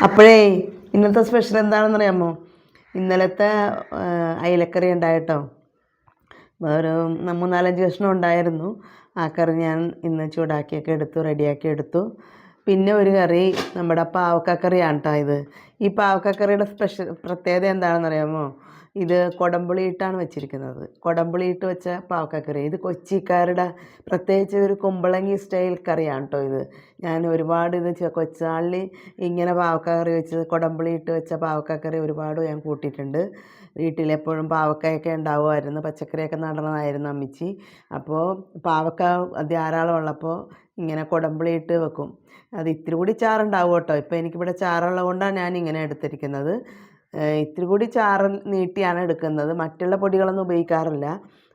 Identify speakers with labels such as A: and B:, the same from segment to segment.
A: അപ്പോഴേ ഇന്നത്തെ സ്പെഷ്യൽ എന്താണെന്നറിയാമോ? ഇന്നലത്തെ അയിലക്കറി ഉണ്ടായിട്ടോ. ഒരു 3-4 കഷ്ണം ഉണ്ടായിരുന്നു. ആ കറി ഞാൻ ഇന്ന് ചൂടാക്കിയൊക്കെ എടുത്തു, റെഡിയാക്കി എടുത്തു. പിന്നെ ഒരു കറി നമ്മുടെ പാവക്കക്കറിയാണ് കേട്ടോ ഇത്. ഈ പാവക്കക്കറിയുടെ പ്രത്യേകത എന്താണെന്നറിയാമോ? ഇത് കൊടംപുളിയിട്ടാണ് വെച്ചിരിക്കുന്നത്. കൊടംപുളിയിട്ട് വെച്ച പാവക്കക്കറി. ഇത് കൊച്ചിക്കാരുടെ പ്രത്യേകിച്ച് ഒരു കുമ്പളങ്ങി സ്റ്റൈൽ കറിയാണ് കേട്ടോ ഇത്. ഞാൻ ഒരുപാട് ഇത് കൊച്ചാളിൽ ഇങ്ങനെ പാവക്കക്കറി വെച്ച് കൊടംപുളിയിട്ട് വെച്ച പാവക്കക്കറി ഒരുപാട് ഞാൻ കൂട്ടിയിട്ടുണ്ട്. വീട്ടിലെപ്പോഴും പാവക്കയൊക്കെ ഉണ്ടാവുമായിരുന്നു, പച്ചക്കറിയൊക്കെ നടണമായിരുന്നു അമ്മിച്ചി. അപ്പോൾ പാവക്ക ധാരാളം ഉള്ളപ്പോൾ ഇങ്ങനെ കൊടംപുളിയിട്ട് വെക്കും. അത് ഇത്തിരി കൂടി ചാറുണ്ടാവും കേട്ടോ. ഇപ്പോൾ എനിക്കിവിടെ ചാറുള്ളത് കൊണ്ടാണ് ഞാൻ ഇങ്ങനെ എടുത്തിരിക്കുന്നത്. ഇത്തിരി കൂടി ചാറ് നീട്ടിയാണ് എടുക്കുന്നത്. മറ്റുള്ള പൊടികളൊന്നും ഉപയോഗിക്കാറില്ല,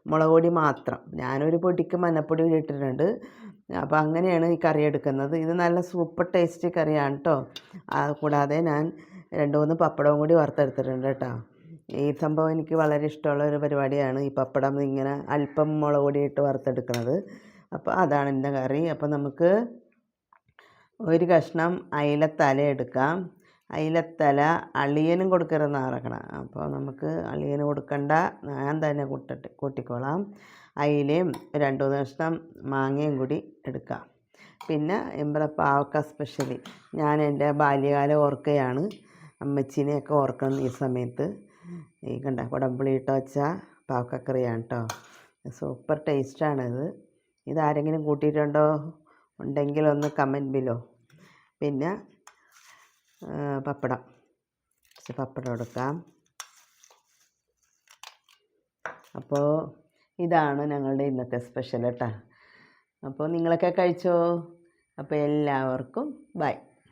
A: മുളക് പൊടി മാത്രം. ഞാനൊരു പൊടിക്ക് മഞ്ഞപ്പൊടി ഇട്ടിട്ടുണ്ട്. അപ്പോൾ അങ്ങനെയാണ് ഈ കറി എടുക്കുന്നത്. ഇത് നല്ല സൂപ്പർ ടേസ്റ്റി കറിയാണ് കേട്ടോ. കൂടാതെ ഞാൻ 2-3 പപ്പടവും കൂടി വറുത്തെടുത്തിട്ടുണ്ട് കേട്ടോ. ഈ സംഭവം എനിക്ക് വളരെ ഇഷ്ടമുള്ള ഒരു പരിപാടിയാണ്, ഈ പപ്പടം ഇങ്ങനെ അല്പം മുളക് പൊടിയിട്ട് വറുത്തെടുക്കുന്നത്. അപ്പോൾ അതാണ് എൻ്റെ കറി. അപ്പോൾ നമുക്ക് ഒരു കഷ്ണം അയിലത്തല എടുക്കാം. അയിലത്തല അളിയനും കൊടുക്കരുതെന്ന് ആറക്കണം. അപ്പോൾ നമുക്ക് അളിയന് കൊടുക്കണ്ട, ഞാൻ തന്നെ കൂട്ടിക്കോളാം. അയിലയും 2-3 കഷ്ണം മാങ്ങയും കൂടി എടുക്കാം. പിന്നെ ഇവിടെ പാവക്ക സ്പെഷ്യലി ഞാൻ എൻ്റെ ബാല്യകാലം ഓർക്കുകയാണ്. അമ്മച്ചീനെയൊക്കെ ഓർക്കണം ഈ സമയത്ത്. ഈ കണ്ട കൊടംപുളിയിട്ട് വെച്ച പാവക്കക്കറിയാണ് കേട്ടോ. സൂപ്പർ ടേസ്റ്റാണിത്. ഇതാരെങ്കിലും കൂട്ടിയിട്ടുണ്ടോ ഉണ്ടെങ്കിൽ ഒന്ന് കമൻറ്റ് ബിലോ. പിന്നെ പപ്പടം, പപ്പടം എടുക്കാം. അപ്പോൾ ഇതാണ് ഞങ്ങളുടെ ഇന്നത്തെ സ്പെഷ്യൽ കേട്ടോ. അപ്പോൾ നിങ്ങളൊക്കെ കഴിച്ചോ? അപ്പോൾ എല്ലാവർക്കും ബൈ.